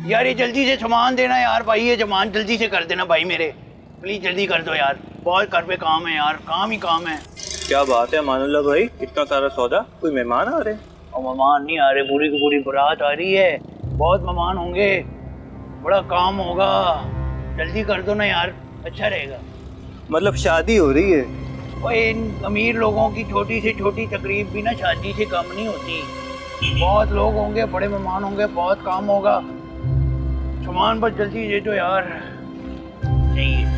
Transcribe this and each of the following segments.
यार ये जल्दी से सामान देना यार भाई, ये सामान जल्दी से कर देना भाई मेरे, प्लीज जल्दी कर दो यार, बहुत घर पे काम है यार, काम ही काम है। क्या बात है मानुल्लाह भाई, इतना सारा सौदा, कोई मेहमान आ रहे हैं? और मेहमान नहीं आ रहे, पूरी की पूरी बारात आ रही है, बहुत मेहमान होंगे, बड़ा काम होगा, जल्दी कर दो ना यार, अच्छा रहेगा। मतलब शादी हो रही है? और इन अमीर लोगों की छोटी से छोटी तकरीब भी ना शादी से कम नहीं होती, बहुत लोग होंगे, बड़े मेहमान होंगे, बहुत काम होगा, सामान बस जल्दी दे दो यार, चाहिए।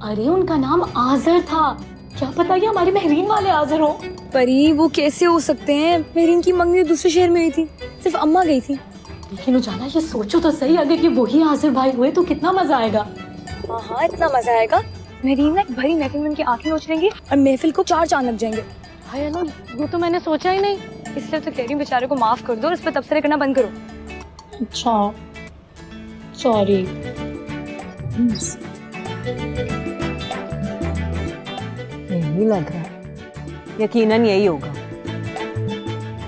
अरे उनका नाम आजर था, क्या पता ये हमारे महरीन वाले आजर हो। परी वो कैसे हो सकते हैं, महरीन की मंगनी दूसरे शहर में हुई थी, सिर्फ अम्मा गई थी। लेकिन उजाला ये सोचो तो सही, अगर ये वही आजर भाई हुए तो कितना मजा आएगा। हाँ हाँ इतना मजा आएगा, महरीन ना एक भरी महफिल में उनकी आंखें नोच लेंगी और महफिल को 4 चांद लग जाएंगे। हाय अनु, वो तो मैंने सोचा ही नहीं, इसलिए तो कह रही हूँ बेचारे को माफ कर दो और इस पर तबसरे करना बंद करो। अच्छा सॉरी। नहीं लग रहा, यकीनन यही होगा।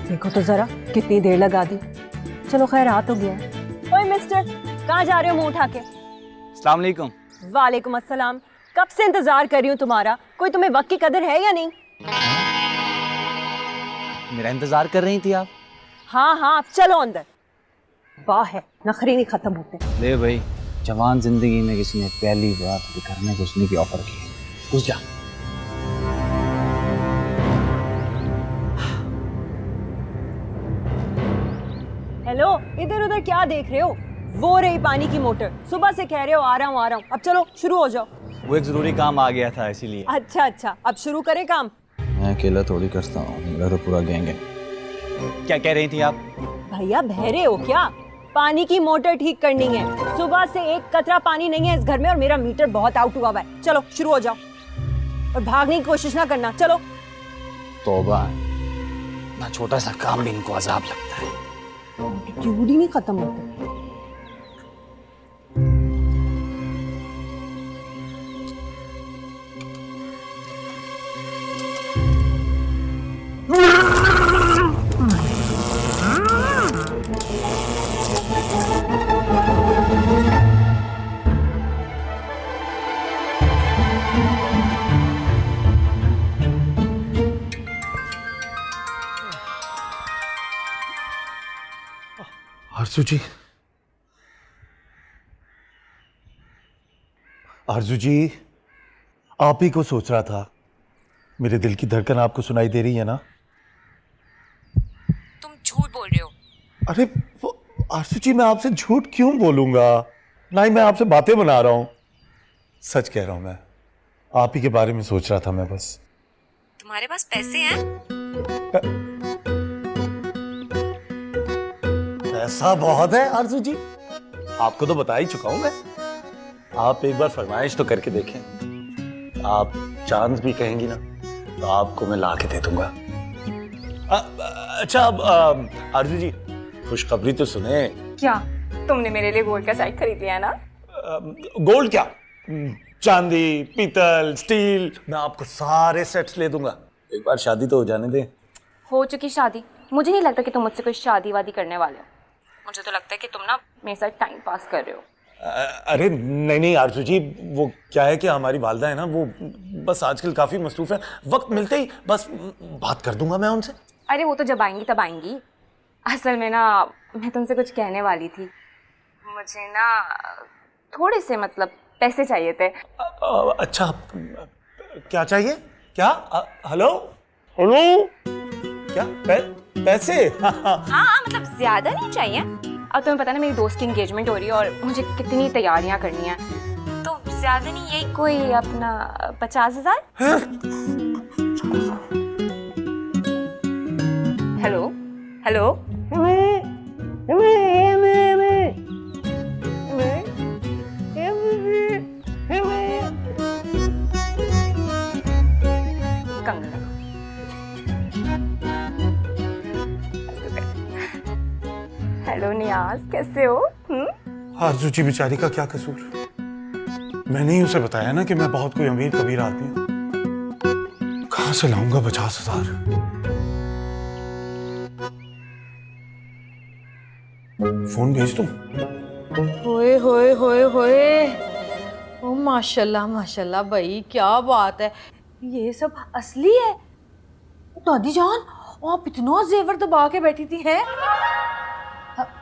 देखो तो जरा कितनी देर लगा दी। चलो खैर आ तो गया। ओए मिस्टर, कहाँ जा रहे हो मुंह उठा के? अस्सलाम वालेकुम। वालेकुम अस्सलाम। कब से इंतजार कर रही हूँ तुम्हारा, कोई तुम्हें वक्त की कदर है या नहीं? मेरा इंतजार कर रही थी आप? हाँ हाँ अब चलो अंदर। वाह है, नखरे नहीं खत्म होते। ले भाई, जवान जिंदगी में किसी ने पहली बार घर में घुसने की ऑफर की, घुस जा। हेलो, इधर उधर क्या देख रहे हो? वो रही पानी की मोटर, सुबह से कह रहे हो आ रहा हूँ। अब चलो शुरू हो जाओ। वो एक जरूरी काम आ गया था इसीलिए। अच्छा अच्छा, अब शुरू करें काम। मैं अकेला थोड़ी करता हूँ, मेरा तो पूरा गैंग है। क्या कह रही थी आप? भैया बहरे हो क्या? पानी की मोटर ठीक करनी है, सुबह से एक कतरा पानी नहीं है इस घर में और मेरा मीटर बहुत आउट हुआ है। चलो शुरू हो जाओ और भागने की कोशिश ना करना। चलो। तौबा, ना छोटा सा काम भी इनको अजाब लगता है। क्यों नहीं खत्म होते? आरजू जी, आप ही को सोच रहा था। मेरे दिल की धड़कन आपको सुनाई दे रही है ना? तुम झूठ बोल रहे हो। अरे आरजू जी, मैं आपसे झूठ क्यों बोलूंगा? ना ही मैं आपसे बातें बना रहा हूं, सच कह रहा हूं। मैं आप ही के बारे में सोच रहा था मैं बस। तुम्हारे पास पैसे हैं? पैसा बहुत है आरजू जी, आपको तो बता ही चुका हूं मैं। आप एक बार फरमाइश तो करके देखें। आप चांद भी कहेंगी ना तो आपको मैं ला के दे दूंगा। अच्छा अब आरजू जी, खुशखबरी तो सुने। क्या तुमने मेरे लिए गोल्ड का सेट खरीद लिया ना? गोल्ड क्या, चांदी, पीतल, स्टील, मैं आपको सारे सेट्स ले दूंगा। एक बार शादी तो हो जाने दें। हो चुकी शादी, मुझे नहीं लगता कि तुम मुझसे कोई शादी वादी करने वाले हो। मुझे तो लगता है कि तुम ना मेरे साथ टाइम पास कर रहे हो। अरे नहीं नहीं आरजू जी, वो क्या है कि हमारी वालदा है ना, वो बस आजकल काफी मसरूफ है, वक्त मिलते ही बस बात कर दूंगा मैं उनसे। अरे वो तो जब आएंगी तब आएंगी। असल में ना मैं तुमसे कुछ कहने वाली थी। मुझे ना थोड़े से मतलब पैसे चाहिए थे। अच्छा क्या चाहिए? क्या? हेलो हेलो, क्या पैसे? हाँ मतलब ज्यादा नहीं चाहिए। अब तुम्हें पता ना मेरी दोस्त की एंगेजमेंट हो रही है और मुझे कितनी तैयारियां करनी है, तो ज्यादा नहीं, यही कोई अपना 50,000। हेलो हेलो, हेलो नियाज, कैसे हो? आरजू जी बेचारी का क्या कसूर? मैंने ही उसे बताया ना कि मैं बहुत कोई अमीर कबीर आदमी हूं। कहां से लाऊंगा 50,000? फोन भेज दूं? होए होए होए होए, ओ माशाल्लाह माशाल्लाह भाई, क्या बात है। ये सब असली है? दादी जान, आप इतना जेवर दबा के बैठी थी हैं?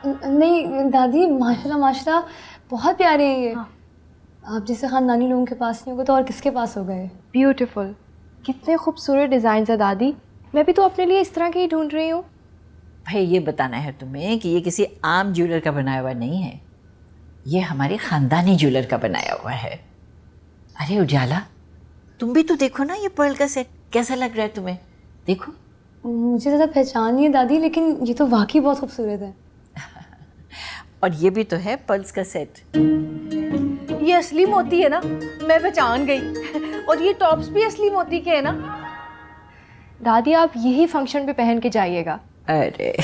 नहीं दादी, माशाल्लाह माशाल्लाह बहुत प्यारे हैं ये। हाँ। आप जैसे खानदानी लोगों के पास नहीं होगा तो और किसके पास हो गए? ब्यूटीफुल, कितने खूबसूरत डिज़ाइन है दादी। मैं भी तो अपने लिए इस तरह के ही ढूंढ रही हूँ। भाई ये बताना है तुम्हें कि ये किसी आम ज्वेलर का बनाया हुआ नहीं है, ये हमारे खानदानी ज्वेलर का बनाया हुआ है। अरे उजाला, तुम भी तो देखो ना ये पर्ल का सेट कैसा लग रहा है तुम्हें, देखो। मुझे ज़्यादा पहचान नहीं है दादी, लेकिन ये तो वाकई बहुत खूबसूरत है। और ये भी तो है पर्ल्स का सेट। ये असली मोती है ना, मैं पहचान गई। और ये टॉप्स भी असली मोती के हैं ना? दादी आप यही फंक्शन पे पहन के जाइएगा। अरे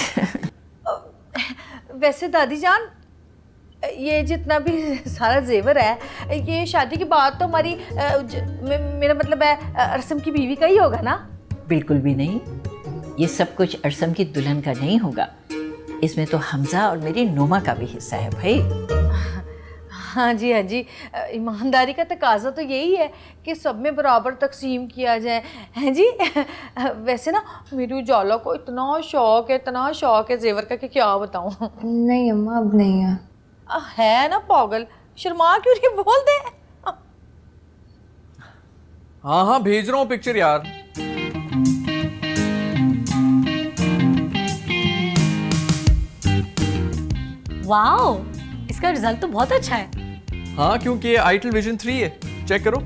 वैसे दादी जान, ये जितना भी सारा जेवर है, ये शादी के बाद तो हमारी मेरा मतलब है रस्म की बीवी का ही होगा ना? बिल्कुल भी नहीं, ये सब कुछ अरसम की दुल्हन का नहीं होगा, इसमें तो हमजा और मेरी नोमा का भी हिस्सा है भाई। हाँ जी हाँ जी, ईमानदारी का तकाजा तो यही है कि सब में बराबर तकसीम किया जाए, हैं जी। वैसे ना मेरी उजाला को इतना शौक है जेवर का कि क्या बताऊँ। नहीं अम्मा, अब नहीं है। है ना पागल, शर्मा क्यों नहीं, बोल दे। हाँ हाँ भेज रहा हूँ पिक्चर यार। वाओ, इसका रिजल्ट तो बहुत अच्छा है। हाँ क्योंकि ये आईटेल विजन 3 है, चेक करो।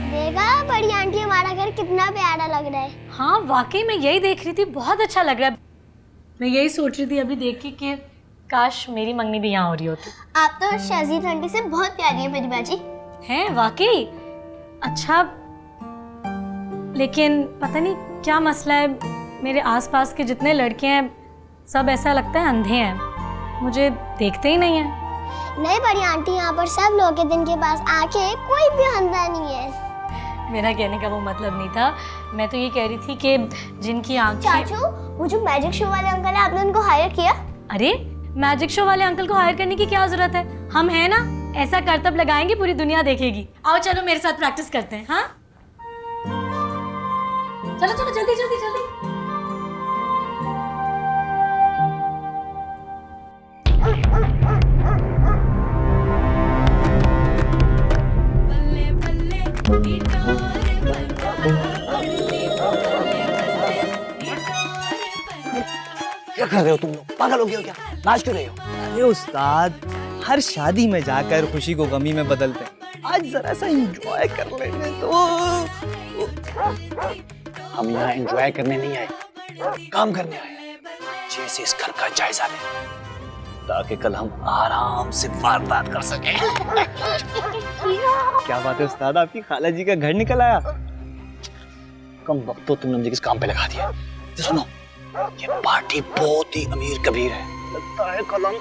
देखा बड़ी आंटी, हमारा घर कितना प्यारा लग रहा है। हाँ वाकई मैं यही देख रही थी, बहुत अच्छा लग रहा है। मैं यही सोच रही थी अभी देख के कि काश मेरी मंगनी भी यहाँ हो रही होती। आप तो शाजीद आंटी से बहुत प्यारी है मेरी बाजी। हैं वाकई? अच्छा, लेकिन पता नहीं क्या मसला है, मेरे आसपास के जितने लड़के हैं सब ऐसा लगता है अंधे हैं, मुझे देखते ही नहीं हैं। नहीं बड़ी आंटी, यहाँ पर सब लोग के दिन के पास आके कोई भी अंधा नहीं है। मेरा कहने का वो मतलब नहीं था, मैं तो ये कह रही थी कि जिनकी आंखें। चाचू, वो जो मैजिक शो वाले अंकल है, आपने उनको हायर किया? अरे मैजिक शो वाले अंकल को हायर करने की क्या जरूरत है, हम है ना, ऐसा करतब लगाएंगे पूरी दुनिया देखेगी। आओ चलो मेरे साथ प्रैक्टिस करते हैं। हाँ चलो चलो जल्दी जल्दी जल्दी। क्या कर रहे हो तुम लोग? पागल हो गए हो क्या? नाच क्यों रहे हो? अरे उस्ताद, हर शादी में जाकर खुशी को गमी में बदलते हैं, आज जरा सा एंजॉय कर लेने तो। हम यहाँ एंजॉय करने नहीं आए, काम करने आए। जैसे इस घर का जायजा लें ताकि कल हम आराम से वारदात कर सकें। क्या बात है उस्ताद, आपकी खाला जी का घर निकल आया। कम वक्त तो तुमने मुझे किस काम पे लगा दिया। तो सुनो, ये पार्टी बहुत ही अमीर कबीर है, लगता है कल हम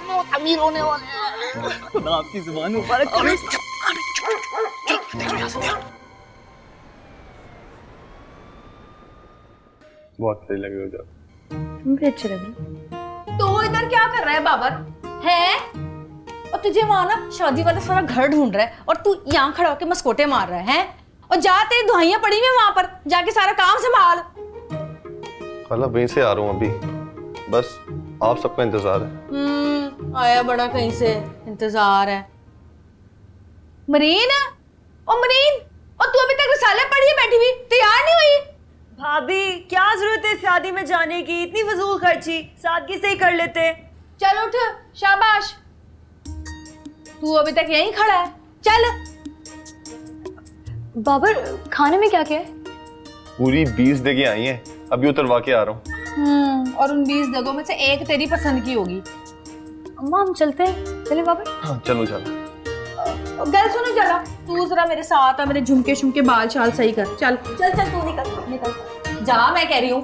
बहुत अमीर होने वाले हैं। खुदा आपकी जुबान मुबारक करे। देखो यहाँ से देखो। बहुत सही लगे हो। तुम भी अच्छे लग रहे। तो वो इधर क्या कर रहा है बाबर है? और तुझे वहां ना शादी वाला सारा घर ढूंढ रहा है और तू यहाँ खड़ा होकर मस्कोटे मार रहा है? और जा, तेरी दुहाइयां पड़ी हुई वहां पर, जाके सारा काम संभाल। खाला वहीं से आ रहा हूँ अभी, बस आप सबका इंतजार है। आया बड़ा कहीं से, इंतजार है। मरीन, ओ मरीन, और तू अभी तक रिसाले पढ़ी बैठी हुई, तैयार नहीं हुई? भाभी क्या जरूरत है शादी में जाने की, इतनी फजूल खर्ची, सादगी से ही कर लेते। चल उठ, शाबाश। तू अभी तक यहीं खड़ा है, चल। बाबर, खाने में क्या क्या है? पूरी 20 देगी आई हैं, अभी उतरवा के आ रहा हूँ। और उन 20 जगहों में से एक तेरी पसंद की होगी। अम्मा हम चलते हैं, चले बाबर। हाँ चलो चलो। गल सुनो जरा, तू जरा मेरे साथ आ, मेरे झुमके शुमके बाल शाल सही कर। चल चल चल, तू निकल जा, मैं कह रही हूँ।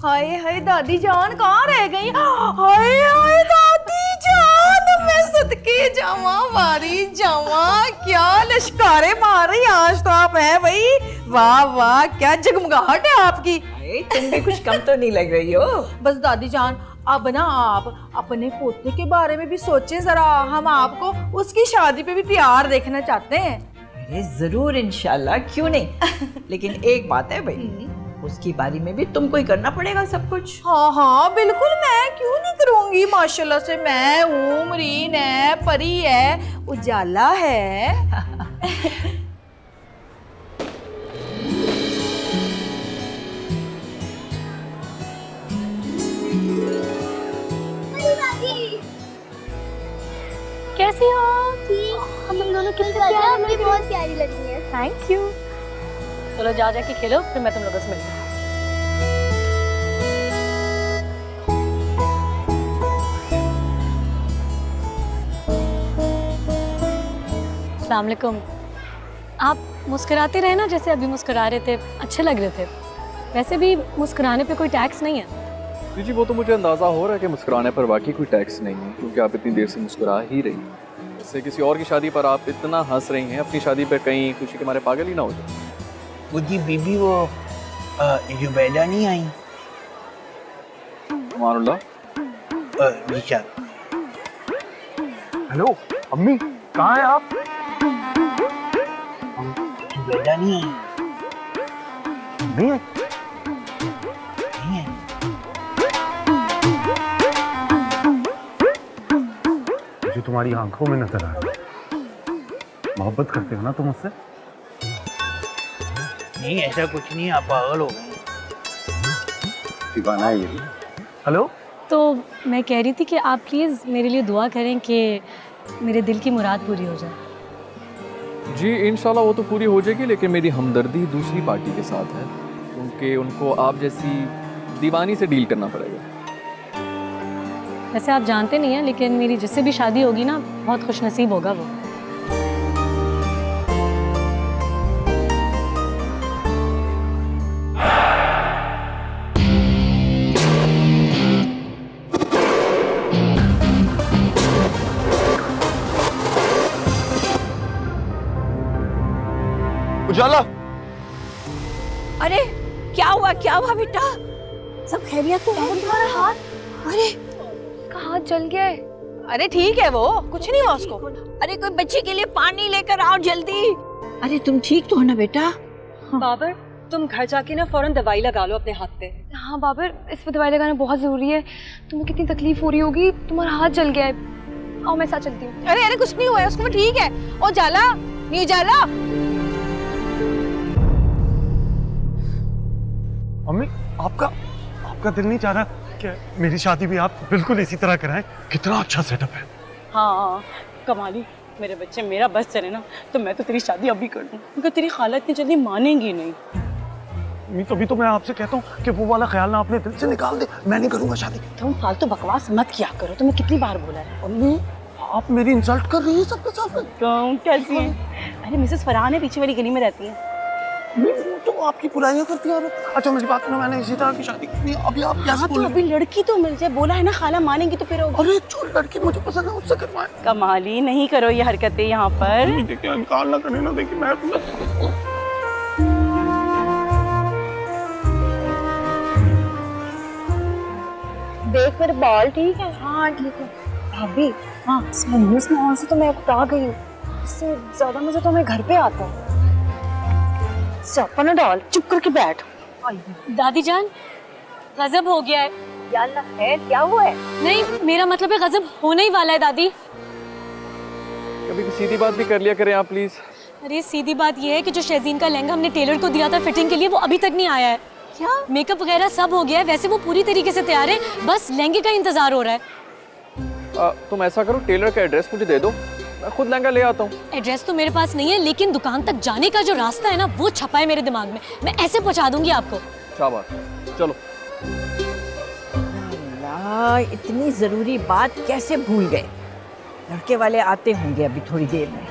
हाय हाय दादी जान कहाँ रह गई? हाय हाय दादी जान, मैं सदके जावा मारी जावा, क्या लश्कारे मार रही आज तो आप है भाई। वाह वाह, क्या जगमगाहट है आपकी। तुम भी कुछ कम तो नहीं लग रही हो। बस दादी जान, अब ना आप अपने पोते के बारे में भी सोचें जरा, हम आपको उसकी शादी पे भी तैयार देखना चाहते हैं। अरे जरूर इंशाल्लाह, क्यों नहीं। लेकिन एक बात है भाई, उसकी बारी में भी तुमको ही करना पड़ेगा सब कुछ। हाँ हाँ बिल्कुल, मैं क्यों नहीं करूंगी। माशाल्लाह से मैं हूँ, मरीन है, परी है, उजाला है। कैसी हो? हम दोनों कितने प्यारे, मुझे बहुत प्यारी लग रही है। Thank you. चलो जा जाके खेलो, फिर मैं तुम लोगों से मिलती हूँ। अस्सलाम वालेकुम। आप मुस्कुराते रहे ना, जैसे अभी मुस्कुरा रहे थे, अच्छे लग रहे थे। वैसे भी मुस्कुराने पे कोई टैक्स नहीं है। जी वो तो मुझे अंदाज़ा हो रहा है कि मुस्कुराने पर वाकई कोई टैक्स नहीं है, क्योंकि आप इतनी देर से मुस्कुरा ही रही हैं। इससे किसी और की शादी पर आप इतना हंस रही हैं, अपनी शादी पर कहीं खुशी के मारे पागल ही ना हो जाए। वो जी बीबी, वो जुबैदा नहीं आई? मानुल्लाह। हेलो अम्मी, कहाँ हैं आप? जुबैदा नहीं आई? नहीं है? नहीं है। मुझे तुम्हारी आंखों में नजर आ रहा है। मोहब्बत करते हो ना तुम मुझसे? नहीं ऐसा कुछ नहीं, आप पागल हो गए। दीवाना है ये। हेलो, तो मैं कह रही थी कि आप प्लीज़ मेरे लिए दुआ करें कि मेरे दिल की मुराद पूरी हो जाए। जी इंशाल्लाह वो तो पूरी हो जाएगी, लेकिन मेरी हमदर्दी दूसरी पार्टी के साथ है, क्योंकि उनको आप जैसी दीवानी से डील करना पड़ेगा। वैसे आप जानते नहीं हैं, लेकिन मेरी जिससे भी शादी होगी ना, बहुत खुशनसीब होगा वो। उजाला, अरे क्या हुआ बेटा? सब खैरियत तो है? तुम्हारा हाथ, अरे उसका हाथ जल गया है। अरे ठीक है, वो कुछ नहीं हुआ उसको। अरे कोई बच्चे के लिए पानी लेकर आओ जल्दी। अरे तुम ठीक तो हो ना बेटा? बाबर, तुम घर जाके ना फौरन दवाई लगा लो अपने हाथ पे। हाँ बाबर, इस पर दवाई लगाना बहुत जरूरी है। तुम्हें कितनी तकलीफ हो रही होगी, तुम्हारा हाथ जल गया है। आओ मैं साथ चलती हूँ। अरे अरे कुछ नहीं हुआ है उसको, ठीक है। ओ जाला, न्यू जाला। अम्मी, आपका दिल नहीं चाह रहा कि मेरी शादी भी आप बिल्कुल इसी तरह कराएं? कितना अच्छा सेटअप है। हाँ कमाली, मेरे बच्चे मेरा बस चले ना तो मैं तो तेरी शादी अभी कर दूँ, क्योंकि तेरी खाला इतनी जल्दी मानेंगी नहीं। अम्मी तभी तो मैं आपसे कहता हूँ कि वो वाला ख्याल ना अपने दिल से निकाल दे। मैं नहीं करूँगा शादी। तुम फालतू बकवास मत किया करो, तुम्हें कितनी बार बोला है। अम्मी आप मेरी इंसल्ट कर रही है सबके सामने। क्यों करती है? अरे मिसेस फरहान है, पीछे वाली गली में रहती है। तो आपकी बुराइयां करती है। अच्छा मेरी बात सुनो, मैंने इसी तरह की शादी की। अभी आप क्या तो अभी लड़की तो मिल जाए, बोला है ना खाला मानेंगी तो फिर। अरे जो लड़की मुझे पसंद है उससे करवाएं। कमाली, नहीं करो ये हरकतें यहाँ पर। देखिए इनकार ना करने ना, देखिए मैं देख मेरे बाल ठीक है? हाँ ठीक है। भाभी, हाँ इस मनहूस माहौल से तो मैं उकता गई हूँ। इससे ज्यादा मजा तो हमें घर पे आता है। चापा ना डाल, चुप करके बैठ। दादी जान, गजब हो गया है। या अल्लाह है, क्या हुआ है? नहीं, मेरा मतलब है गजब होने ही वाला है दादी। कभी सीधी बात भी कर लिया करें आप प्लीज। अरे सीधी बात ये है कि जो शहजीन का लहंगा हमने टेलर को दिया था फिटिंग के लिए, वो अभी तक नहीं आया है। क्या? मेकअप वगैरह सब हो गया है, वैसे वो पूरी तरीके से तैयार है, बस लहंगे का इंतजार हो रहा है। तुम ऐसा करो, टेलर का एड्रेस मुझे दे दो, मैं खुद लहंगा ले आता हूँ। एड्रेस तो मेरे पास नहीं है, लेकिन दुकान तक जाने का जो रास्ता है ना, वो छपा है मेरे दिमाग में। मैं ऐसे पहुंचा दूंगी आपको। शाबाश, चलो। अल्लाह, इतनी जरूरी बात कैसे भूल गए? लड़के वाले आते होंगे अभी थोड़ी देर में।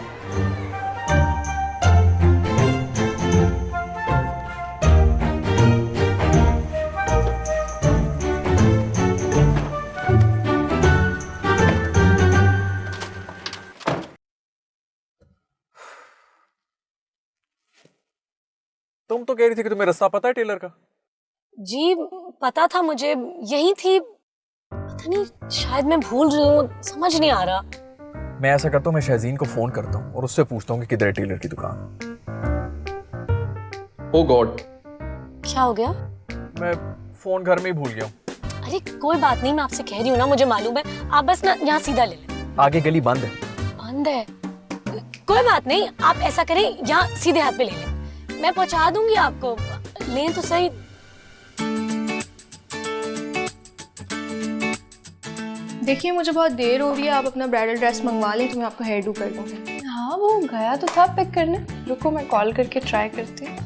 तुम तो कह रही थी कि तुम्हें रास्ता पता है टेलर का। जी पता था मुझे, यही थी। पता नहीं शायद मैं भूल रही हूँ, समझ नहीं आ रहा। मैं ऐसा करता हूँ, मैं शहजीन को फोन करता हूँ और उससे पूछता हूँ कि किधर है टेलर की दुकान। ओ गॉड, क्या हो गया? मैं फोन घर में ही भूल गया हूँ। अरे कोई बात नहीं, मैं आपसे कह रही हूँ ना, मुझे मालूम है। आप बस ना यहाँ सीधा ले लें। आगे गली बंद है। बंद है? कोई बात नहीं, आप ऐसा करें, यहाँ सीधे हाथ पे ले लें, मैं पहुंचा दूंगी आपको। लें तो सही। देखिए मुझे बहुत देर हो रही है, आप अपना ब्राइडल ड्रेस मंगवा लें तो मैं आपको हेयर डू कर दूँगी। हाँ वो गया तो था पिक करने, रुको मैं कॉल करके ट्राई करती हूँ।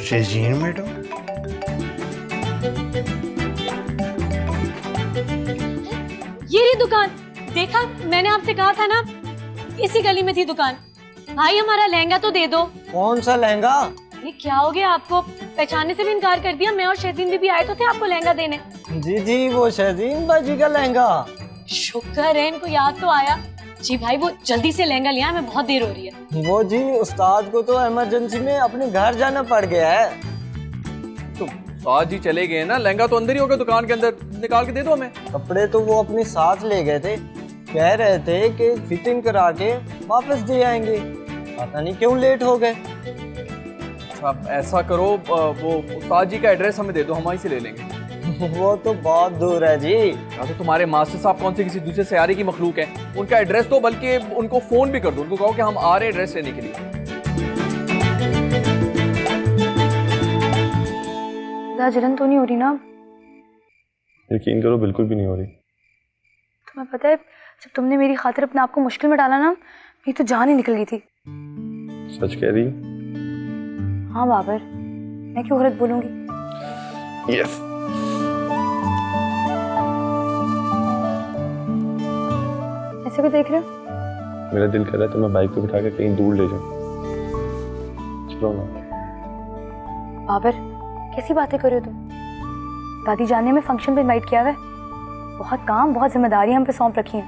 शहजीन मैडम, ये रही दुकान। देखा, मैंने आपसे कहा था ना, इसी गली में थी दुकान। भाई हमारा लहंगा तो दे दो। कौन सा लहंगा? ये क्या हो गया, आपको पहचानने से भी इनकार कर दिया। मैं और शहजीन भी आए तो थे आपको लहंगा देने। जी जी, वो शहजीन बाजी का लहंगा। शुक्र है इनको याद तो आया। जी भाई वो जल्दी से लहंगा लिया, हमें बहुत देर हो रही है। वो जी उस्ताद को तो इमरजेंसी में अपने घर जाना पड़ गया है। तो उस्ताद जी चले गए ना, लहंगा तो अंदर ही होगा दुकान के अंदर, निकाल के दे दो हमें। कपड़े तो वो अपने साथ ले गए थे, कह रहे थे कि फिटिंग करा के वापस दे आएंगे। पता नहीं क्यों लेट हो गए। अच्छा ऐसा करो, वो उस्ताद जी का एड्रेस हमें दे दो, हम वहीं से ले लेंगे। वो तो बहुत दूर है जी। या तो तुम्हारे मास्टर साहब कौन से किसी दूसरे सयारे की मखलूक है, उनका एड्रेस दो, बल्कि उनको फोन भी कर दो, उनको कहो कि हम आ रहे हैं एड्रेस लेने के लिए। ज़्यादा जलन तो नहीं हो रही ना? यकीन करो बिल्कुल भी नहीं हो रही। तुम्हें पता है जब तुमने मेरी खातिर अपने आप को मुश्किल में डाला ना, मेरी तो जान ही निकल गई थी। सच कह रही हो? हाँ बाबर, मैं क्यों गलत बोलूंगी? यस। ऐसे को देख रहे हो? मेरा दिल कर रहा है तो मैं बाइक पे बिठा के कहीं दूर ले जाऊं। चलो ना। बाबर कैसी बातें कर रहे हो तुम? दादी जान ने हमें फंक्शन पे इनवाइट किया है। बहुत काम, बहुत जिम्मेदारी हम पे सौंप रखी है।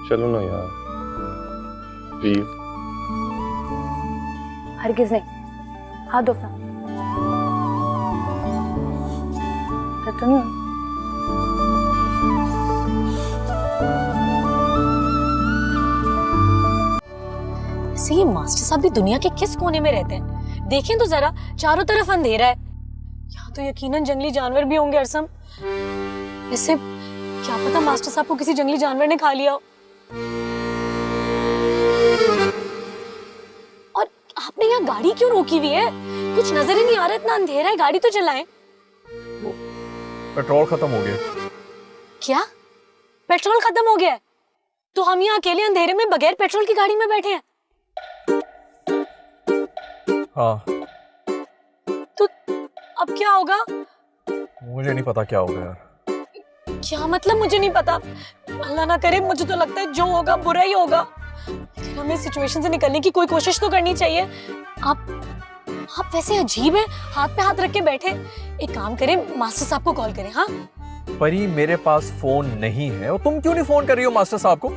चलो ना यार, प्लीज। हरगिज नहीं, हाथ दो अपना। तो नहीं हो? वैसे ये मास्टर साहब भी दुनिया के किस कोने में रहते हैं? देखें तो जरा, चारों तरफ अंधेरा है। यहाँ तो यकीनन जंगली जानवर भी होंगे अरसम। वैसे क्या पता मास्टर साहब को किसी जंगली जानवर ने खा लिया हो। और आपने यहाँ गाड़ी क्यों रोकी हुई है? कुछ नजर ही नहीं आ रहा, इतना अंधेरा है, गाड़ी तो चलाएं। पेट्रोल खत्म हो गया। क्या? पेट्रोल खत्म हो गया है? तो हम यहाँ अकेले अंधेरे में बगैर पेट्रोल की गाड़ी में बैठे हैं। हाँ। तो अब क्या होगा? मुझे नहीं पता क्या होगा यार। क्या मतलब मुझे नहीं पता? अल्लाह ना करे, मुझे तो लगता है जो होगा बुरा ही होगा। लेकिन हमें सिचुएशन से निकलने की कोई कोशिश तो करनी चाहिए। आप वैसे अजीब है, हाथ पे हाथ रख के बैठे। एक काम करें, मास्टर साहब को कॉल करें। हाँ परी, मेरे पास फोन नहीं है और तुम क्यों नहीं फोन कर रही हो मास्टर साहब को?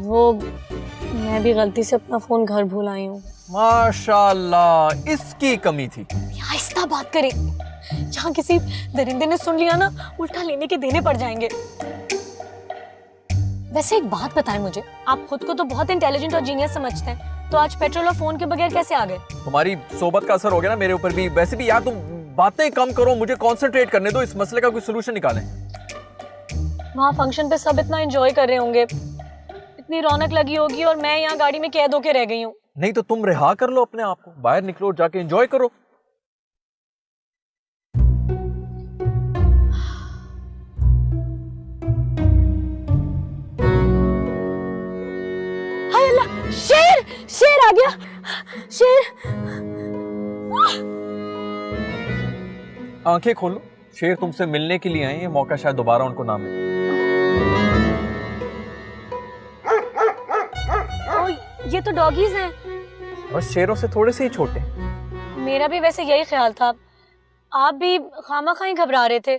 वो मैं भी गलती से अपना फोन घर भूल आई हूँ। माशाल्लाह, इसकी कमी थी। आहिस्ता बात करें, यहाँ किसी दरिंदे ने सुन लिया ना, उल्टा लेने के देने पड़ जाएंगे। वैसे एक बात बताएं मुझे, आप खुद को तो बहुत इंटेलिजेंट और जीनियस समझते हैं, तो आज पेट्रोल और फोन के बगैर कैसे आ गए? तुम्हारी सोबत का असर हो गया ना मेरे ऊपर भी। वैसे भी यार तुम बातें कम करो, मुझे कंसंट्रेट करने दो, इस मसले का कोई सलूशन निकालें। वहाँ फंक्शन पे सब इतना एंजॉय कर रहे होंगे, इतनी रौनक लगी होगी, और मैं यहाँ गाड़ी में कैद होके रह गई हूँ। नहीं तो तुम रिहा कर लो अपने आप को, बाहर निकलो, जाके एंजॉय करो। हाय अल्लाह, शेर शेर आ गया, शेर। आंखें खोलो, शेर तुमसे मिलने के लिए आए, ये मौका शायद दोबारा उनको ना मिले। ये तो डॉगीज हैं। बस शेरों से थोड़े से ही छोटे। मेरा भी वैसे यही ख्याल था, आप भी खामा खाई घबरा रहे थे।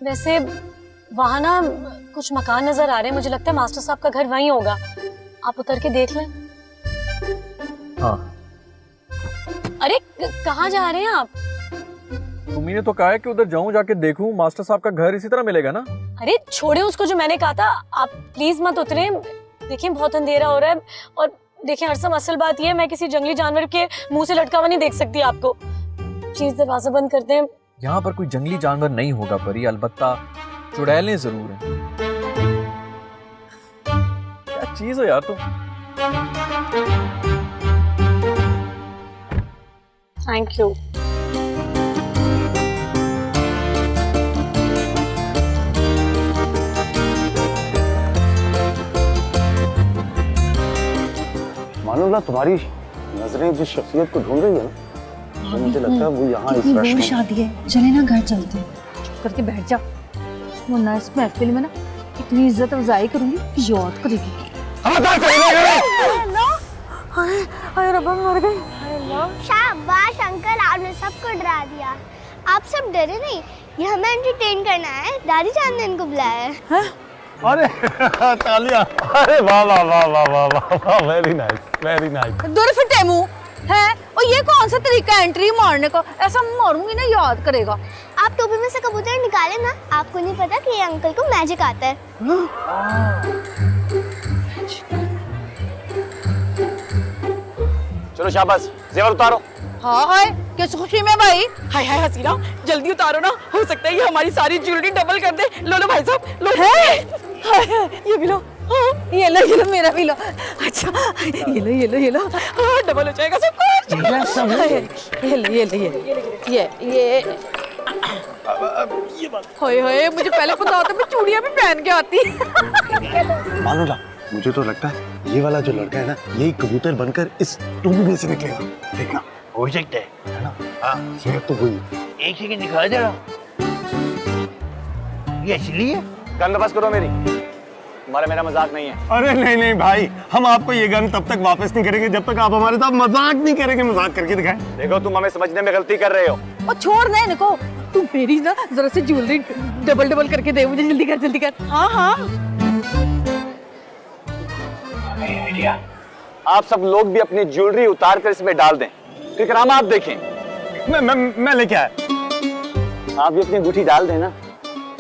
वैसे वहां ना कुछ मकान नजर आ रहे हैं, मुझे लगता है मास्टर साहब का घर वहीं होगा, आप उतर के देख लें। हाँ। अरे कहाँ जा रहे हैं आप? तुम्ही ने तो कहा है कि उधर जाऊं, जाके देखूं, मास्टर साहब का घर इसी तरह मिलेगा ना। अरे छोड़े उसको, जो मैंने कहा था, आप प्लीज मत उतरे। देखिए बहुत अंधेरा हो रहा है, और देखिए हरसम असल बात यह है, मैं किसी जंगली जानवर के मुंह से लटका हुआ नहीं देख सकती आपको। प्लीज दरवाजा बंद कर दें। यहाँ पर कोई जंगली जानवर नहीं होगा परी, अलबत्ता चुड़ैलें जरूर हैं। क्या चीज हो यार तुम। Thank you. मानो तुम्हारी नजरें जिस शख्सियत को ढूंढ रही है ना, तो मुझे लगता है वो यहाँ इस रश में। शादी है, चले ना घर चलते हैं। चुप करके बैठ जा, वरना इस महफिल में ना इतनी इज्जत अफजाई करूंगी कि याद करेगी। हाय रब्बा, मर गई। शाबाश अंकल, आपने सबको डरा दिया। आप सब डरे नहीं, ये हमें एंटरटेन करना है, दादी जान ने इनको बुलाया है। अरे तालियां, अरे वाह वाह वाह वाह वाह वाह, वेरी नाइस वेरी नाइस। दूर फिटे मुंह है, और ये कौन सा तरीका एंट्री मारने का? ऐसा मारूंगी ना याद करेगा। आप टोपी में से कबूतर निकाले ना, आपको नहीं पता कि ये अंकल को मैजिक आता है। चलो शाबाश, जेवर उतारो। हाँ हाय, किस खुशी में भाई? हाय हाय हसीना, जल्दी उतारो ना, हो सकता है ये हमारी सारी ज्वेलरी डबल कर दे। लो लो भाई साहब, लो। है? हाय हाय, ये भी लो। हाँ, ये लो मेरा भी लो। अच्छा, ये लो। हाँ, डबल हो जाएगा सब कुछ। ये होए, मुझे पहले पता होता, मैं चूड़ियां भी पहन के आती। मानो ना, मुझे तो लगता है ये वाला जो लड़का है ना, यही कबूतर बनकर इस टूबी में से निकलेगा। देखना, हो सकता है ना? हाँ, शायद तो वही। एक सेकंड दिखा जरा, ये असली है? गन बस करो मेरी, तुम्हारा मेरा मजाक नहीं है। अरे नहीं भाई, हम आपको ये गन तब तक वापस नहीं करेंगे जब तक आप हमारे साथ मजाक नहीं करेंगे। मजाक करके दिखाएं। देखो तुम हमें समझने में गलती कर रहे हो। और छोड़ ना इनको, तू मेरी ना जरा से ज्वेलरी डबल करके दे मुझे, जल्दी कर। हाँ। आप सब लोग भी अपनी ज्वेलरी उतार कर इसमें डाल दें, फिर करामा आप देखें। मैं लेके आया। आप भी अपनी अंगूठी डाल देना।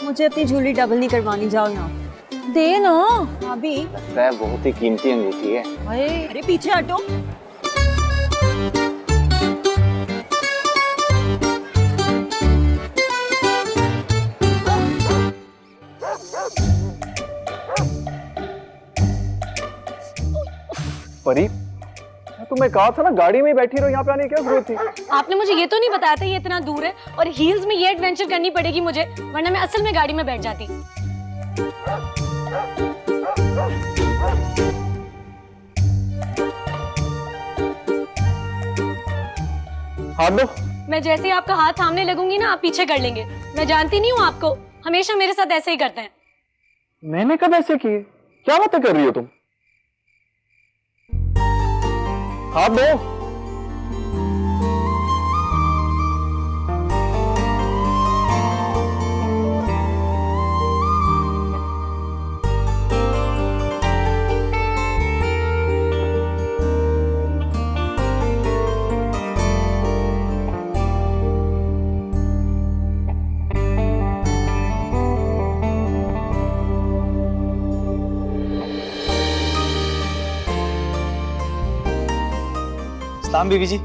मुझे अपनी ज्वेलरी डबल नहीं करवानी, जाओ यहाँ दे ना। अभी लगता है बहुत ही कीमती अंगूठी है। अरे पीछे हटो। परी, तुम्हें कहा था ना गाड़ी में बैठी रहो, यहाँ पे आने की क्या जरूरत थी? आपने मुझे ये तो नहीं बताया था ये इतना दूर है, और हील्स में ये एडवेंचर करनी पड़ेगी मुझे, वरना मैं असल में गाड़ी में बैठ जाती। हाथ दो। मैं जैसे ही आपका हाथ थामने लगूंगी ना, आप पीछे कर लेंगे। मैं जानती नहीं हूँ आपको, हमेशा मेरे साथ ऐसे ही करते हैं। मैंने कब ऐसे किए? क्या बातें कर रही हो तुम? हाथ दो। सलाम बीबी जी।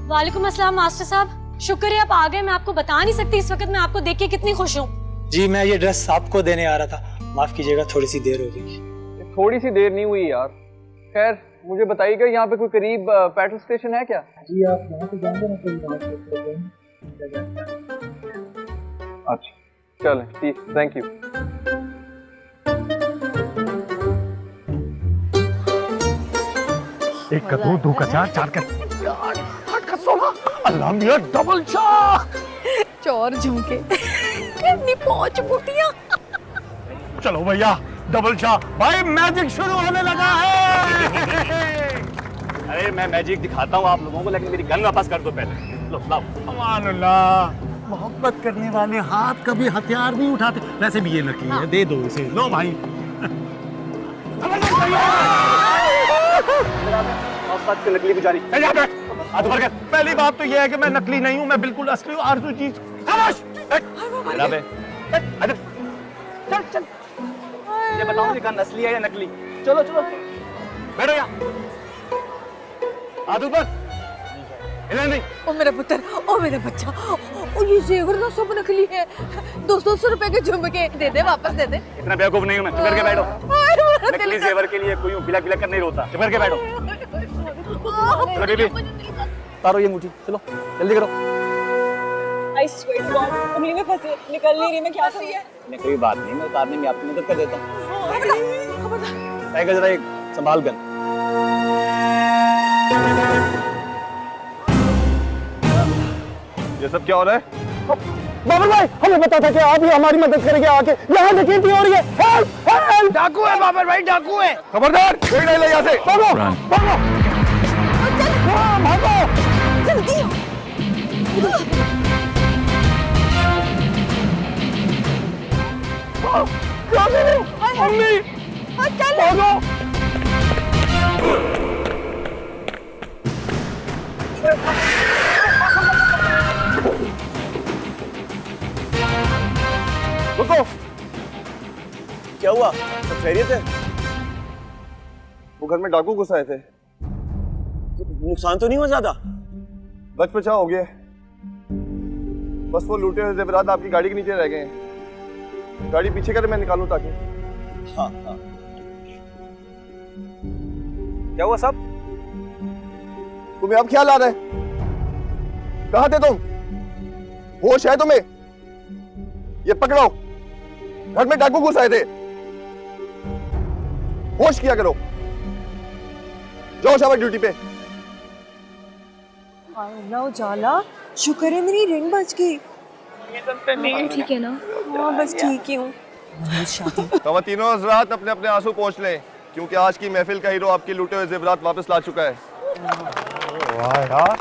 वालेकुम अस्सलाम मास्टर साहब, शुक्र है आप आ गए। मैं आपको बता नहीं सकती इस वक्त मैं आपको देख के कितनी खुश हूँ। जी मैं ये ड्रेस आपको देने आ रहा था, माफ कीजिएगा थोड़ी सी देर हो गई। थोड़ी सी देर नहीं हुई यार। खैर मुझे बताइएगा यहाँ पे कोई करीब पेट्रोल स्टेशन है क्या? जी आप यहाँ पे जाएंगे ना कोई। अच्छा चलें ठीक, थैंक यू। एक का 2, 2 का 4, 4 का 8 का 16। अल्लाह मियां डबल चाक। चोर झुमके कितनी पहुंच बुटिया। चलो भैया डबल चाक। भाई मैजिक शुरू होने लगा है। अरे मैं मैजिक दिखाता हूँ आप लोगों को, लेकिन मेरी गन वापस कर दो पहले। लो लाओ। अमान अल्लाह, मोहब्बत करने वाले हाथ कभी हथियार नहीं उठाते। वैसे भी ये नकली है, दे दो इसे। लो भाई। नकली गुजारी। पहली बात तो ये है कि मैं नकली नहीं हूँ, मैं बिल्कुल असली हूँ। आरज़ू जी चल चल, ये बताओ ये गन असली है या नकली? चलो चलो बैठो यहाँ। हाथ ऊपर। नहीं। ओ मेरा पुत्र, ओ मेरा बच्चा, ओ ये जेवर ना सब नकली है। 200 रुपए के झुमके दे दे, वापस दे दे। इतना बेवकूफ नहीं हूँ मैं। चुप करके बैठो। नकली जेवर के लिए कोई बिलक बिलक कर नहीं रोता। चुप करके बैठो। चलो बेबी, उतारो ये अंगूठी। चलो जल्दी करो। आई स्वेट टू गॉड, उंगली में फंसे, निकल नहीं रही। मैं क्या करूं? नहीं कोई बात नहीं, मैं उतारने में आपकी मदद कर देता हूँ। टाइगर जरा एक संभाल गन। ये सब क्या हो रहा है? बाबर भाई, हमें पता था कि आप ही हमारी मदद करेंगे। आके यहाँ डकैती हो रही है। Help help. डाकू है बाबर भाई, डाकू है। खबरदार, कोई नहीं ले यहाँ से। भागो भागो भागो जल्दी। मम्मी भागो। रुको। क्या हुआ? सब खैरियत है? वो घर में डाकू घुस आए थे। नुकसान तो नहीं हुआ ज्यादा? बच बचा हो गया। बस वो लूटे हुए जेवरात आपकी गाड़ी के नीचे रह गए हैं। गाड़ी पीछे कर मैं निकालूं ताकि। हाँ। क्या हुआ सब? तुम्हें अब ख्याल आ रहा है? कहाँ थे तुम? होश है तुम्हें? ये पकड़ो, घर में डाकू घुस आए थे। होश किया करो। जाओ शाबाश ड्यूटी पे। अल्लाह उजाला, शुक्र है मेरी रिंग बच गई। ठीक है ना? हाँ बस ठीक ही हूँ। खवातीनों हज़रात अपने अपने आंसू पोंछ लें, क्योंकि आज की महफिल का हीरो आपके लूटे हुए जेवरात वापस ला चुका है। वाह यार,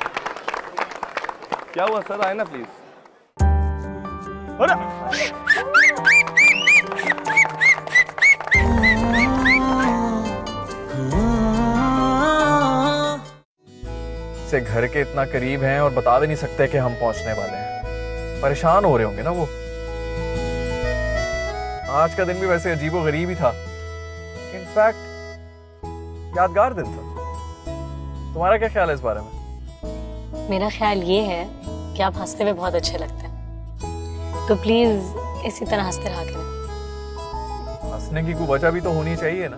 क्या हुआ सर? आए ना प्लीज। से घर के इतना करीब हैं और बता भी नहीं सकते कि हम पहुंचने वाले हैं। परेशान हो रहे होंगे ना वो। आज का दिन भी वैसे अजीबो गरीब ही था। इनफैक्ट यादगार दिन था। तुम्हारा क्या ख्याल है इस बारे में? मेरा ख्याल ये है कि आप हंसते हुए बहुत अच्छे लगते हैं, तो प्लीज इसी तरह हंसते रहा करें। हंसने की कोई वजह भी तो होनी चाहिए ना।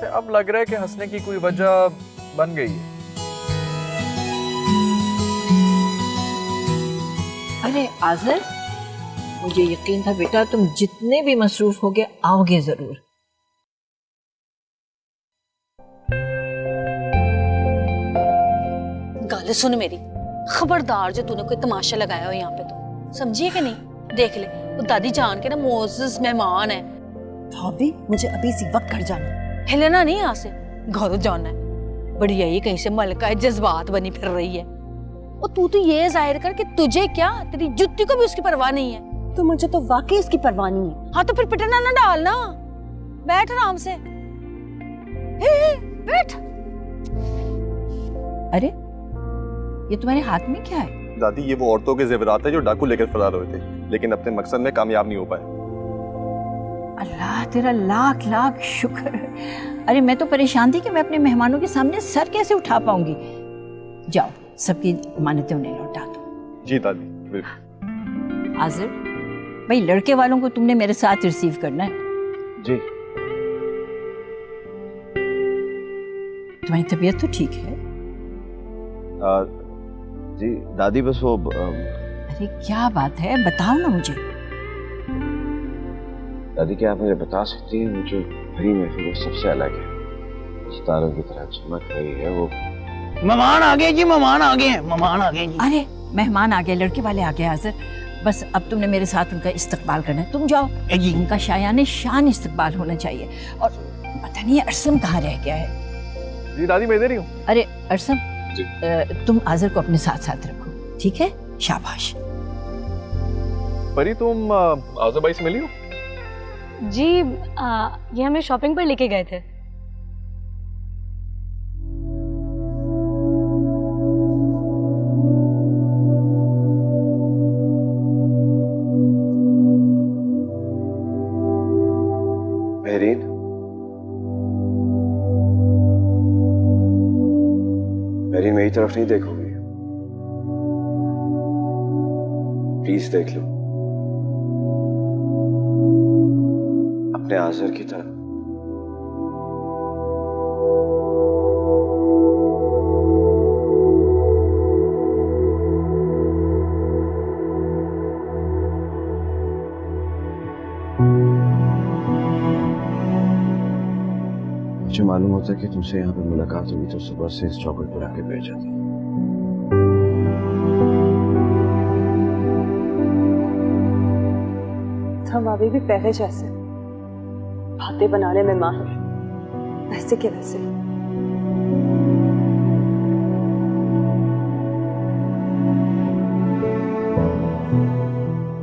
से अब लग रहा है कि हंसने की कोई वजह बन गई है। अरे आज़र, मुझे यकीन था बेटा तुम जितने भी मसरूफ होगे आओगे जरूर। गाले सुन मेरी, खबरदार जो तूने कोई तमाशा लगाया हो यहाँ पे, तो समझिए कि नहीं? देख ले, वो दादी जान के ना मोअज़्ज़ज़ मेहमान है। भाभी मुझे अभी इसी वक्त घर जाना। हिलना नहीं यहाँ से, घर जाना है। बड़ी यही कहीं से मलका है, जज्बात बनी फिर रही है। और तू तो ये जाहिर कर कि तुझे क्या, तेरी जुत्ती को भी उसकी परवाह नहीं है। तो मुझे तो वाकई इसकी परवाह नहीं है। हाँ तो फिर पिटना ना डालना, बैठ आराम से। हे, बैठ। अरे ये तुम्हारे हाथ में क्या है? दादी ये वो औरतों के जेवरात है जो डाकू लेकर फरार हुए थे, लेकिन अपने मकसद में कामयाब नहीं हो पाए। अल्लाह तेरा लाख लाख शुक्र। अरे मैं तो परेशान थी कि मैं अपने मेहमानों के सामने सर कैसे उठा पाऊंगी। जाओ सबकी अमानतें उन्हें लौटा दो। जी दादी बिल्कुल। आज़र भाई, लड़के वालों को तुमने मेरे साथ रिसीव करना है। जी। तुम्हारी तबीयत तो ठीक है? जी दादी बस वो अरे क्या बात है, बताओ ना मुझे। दादी क्या आप मुझे बता सकती हैं, मुझे भरी महफिल सबसे अलग है, सितारों की तरह चमक रही है वो। मेहमान आ गए जी, मेहमान आ गए हैं, मेहमान आ गए जी। अरे मेहमान आ गए, लड़के वाले आ गए हाजिर। बस अब तुमने मेरे साथ उनका इस्तकबाल करना है। तुम जाओ, उनका शायाने शान इस्तकबाल होना चाहिए। और पता नहीं अरसम कहाँ रह गया है। जी दादी मैं इधर ही हूँ। अरे अरसम, तुम आज़र को अपने साथ साथ रखो, ठीक है? शाबाश। परी तुम आज़र भाई से मिली हो? जी ये हमें शॉपिंग पर लेके गए थे। मेहरीन, मेहरीन मेरी तरफ नहीं देखोगी? प्लीज देख लो, अपने आज़र की तरफ। मुझे मालूम होता कि तुमसे यहाँ पे मुलाकात हुई तो सुबह से इस चौकट पर आके बैठ जाती। हम अभी भी पहले जैसे बातें बनाने में माहिर, वैसे के वैसे।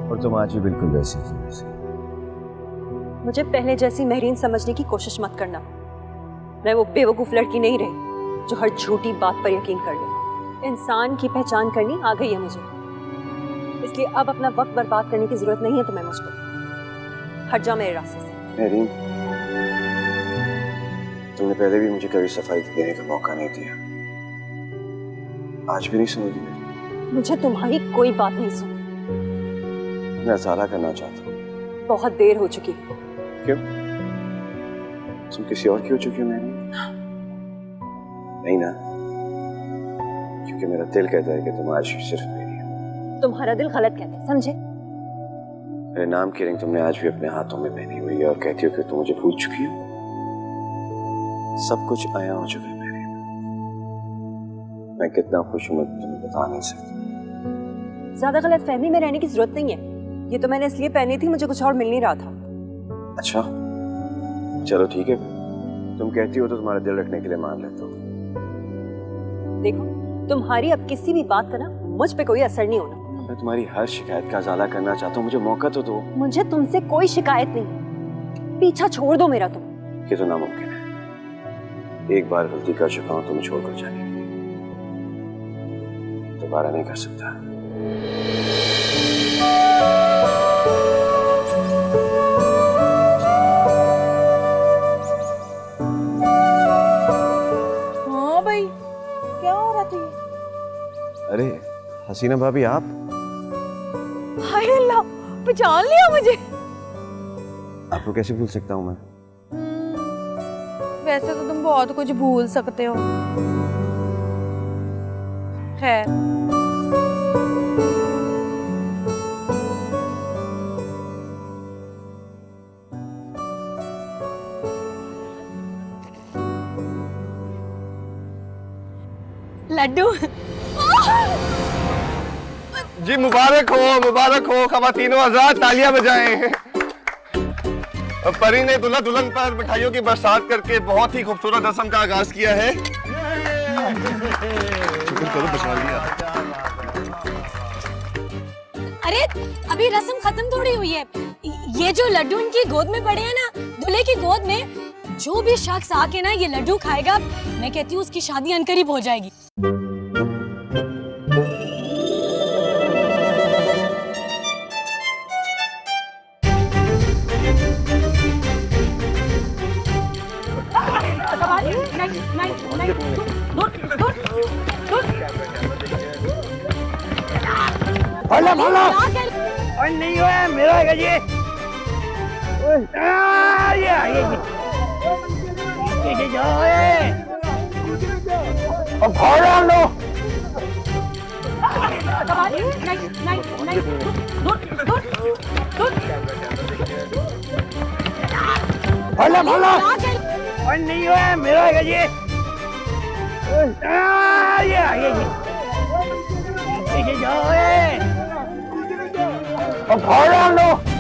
और तुम आज भी बिल्कुल वैसी की वैसी। मुझे पहले जैसी मेहरीन समझने की कोशिश मत करना। मैं वो बेवकूफ लड़की नहीं रही जो हर झूठी बात पर यकीन कर ले। इंसान की पहचान करनी आ गई है मुझे, इसलिए अब अपना वक्त बर्बाद करने की जरूरत नहीं है तुम्हें मुझको। हट जाओ मेरे रास्ते से। मेहरीन, तुमने पहले भी मुझे कभी सफाई देने का मौका नहीं दिया, आज भी नहीं सुनोगी मेरी? मुझे तुम्हारी कोई बात नहीं सुनी। मैं अज़ाला करना चाहता हूँ। बहुत देर हो चुकी है। क्यों? तुम किसी और की हो चुकी हो? मैंने नहीं ना, क्योंकि मेरा दिल कहता है कि तुम आज सिर्फ मेरी हो। तुम्हारा दिल गलत कहता है, समझे? मेरे नाम की रिंग तुमने आज भी अपने हाथों में पहनी हुई है और कहती हो कि तुम मुझे भूल चुकी हो। सब कुछ आया हो चुका है मेरे। मैं कितना खुश हूं मैं तुम्हें बता नहीं सकता। ज्यादा गलत फहमी में रहने की जरूरत नहीं है। ये तो मैंने इसलिए पहनी थी, मुझे कुछ और मिल नहीं रहा था। अच्छा चलो ठीक है, तुम कहती हो तो तुम्हारा दिल रखने के लिए मान लेता हूँ। देखो, तुम्हारी अब किसी भी बात का ना मुझ पे कोई असर नहीं होना। मैं तुम्हारी हर शिकायत का अज़ाला करना चाहता हूँ, मुझे मौका तो दो। मुझे तुमसे कोई शिकायत नहीं, पीछा छोड़ दो मेरा तुम। ये तो नामुमकिन है। एक बार गलती कर चुका हूँ, तुम्हें छोड़कर जाने की दोबारा नहीं कर सकता। हाँ भाई, क्या हो रहा था? अरे हसीना भाभी, आप? हाय अल्लाह, पहचान लिया मुझे? आपको कैसे भूल सकता हूँ मैं? वैसे तो तुम बहुत कुछ भूल सकते हो। खैर, लड्डू। जी मुबारक हो ख़वातीनो आज़ाद, तालियां बजाएं। परी ने दुल्हा दुल्हन पर मिठाइयों की बरसात करके बहुत ही खूबसूरत रस्म का आगाज किया है। शुक्र करो बचा लिया। अरे अभी रस्म खत्म थोड़ी हुई है। ये जो लड्डू इनकी गोद में पड़े हैं ना, दूल्हे की गोद में, जो भी शख्स आके ना ये लड्डू खाएगा, मैं कहती हूँ उसकी शादी अनकरीब हो जाएगी। भाला और नहीं हुआ मेरा है ये। ये जाओ अब भाड़ा लो। भाला और नहीं हुआ मेरा है ये जाओ और भाग हम लोग